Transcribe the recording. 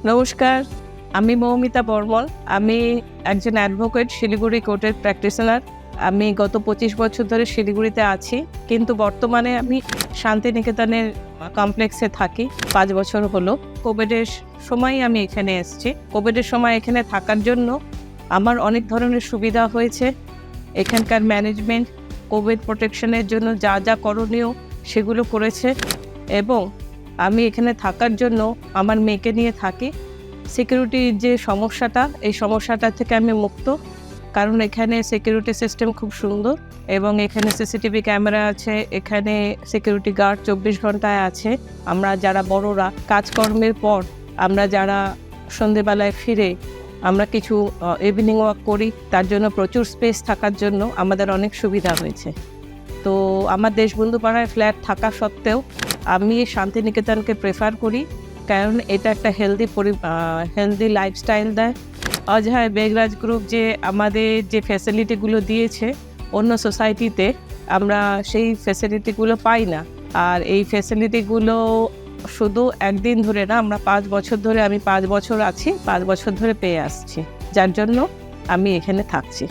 নমস্কার, আমি মৌমিতা বর্মন। আমি একজন অ্যাডভোকেট, শিলিগুড়ি কোর্টের প্র্যাকটিশনার। আমি গত 25 বছর ধরে শিলিগুড়িতে আছি, কিন্তু বর্তমানে আমি শান্তিনিকেতনের কমপ্লেক্সে থাকি। 5 বছর হলো। কোভিডের সময় আমি এখানে এসেছি। কোভিডের সময় এখানে থাকার জন্য আমার অনেক ধরনের সুবিধা হয়েছে। এখানকার ম্যানেজমেন্ট কোভিড প্রোটেকশনের জন্য যা যা করণীয় সেগুলো করেছে, এবং আমি এখানে থাকার জন্য আমার মেয়েকে নিয়ে থাকি। সিকিউরিটির যে সমস্যাটা, এই সমস্যাটা থেকে আমি মুক্ত, কারণ এখানে সিকিউরিটি সিস্টেম খুব সুন্দর এবং এখানে সিসিটিভি ক্যামেরা আছে, এখানে সিকিউরিটি গার্ড 24 ঘন্টায় আছে। আমরা যারা বড়রা কাজকর্মের পর আমরা যারা সন্ধেবেলায় ফিরে আমরা কিছু ইভিনিং ওয়াক করি, তার জন্য প্রচুর স্পেস থাকার জন্য আমাদের অনেক সুবিধা হয়েছে। তো আমার দেশবন্ধু পাড়ায় ফ্ল্যাট থাকা সত্ত্বেও আমি শান্তিনিকেতনকে প্রেফার করি, কারণ এটা একটা হেলদি লাইফস্টাইল দেয়। অজয় বেগরাজ গ্রুপ যে আমাদের যে ফ্যাসিলিটিগুলো দিয়েছে, অন্য সোসাইটিতে আমরা সেই ফ্যাসিলিটিগুলো পাই না। আর এই ফ্যাসিলিটিগুলো শুধু একদিন ধরে না, আমরা 5 বছর ধরে, আমি 5 বছর আছি, 5 বছর ধরে পেয়ে আসছি, যার জন্য আমি এখানে থাকছি।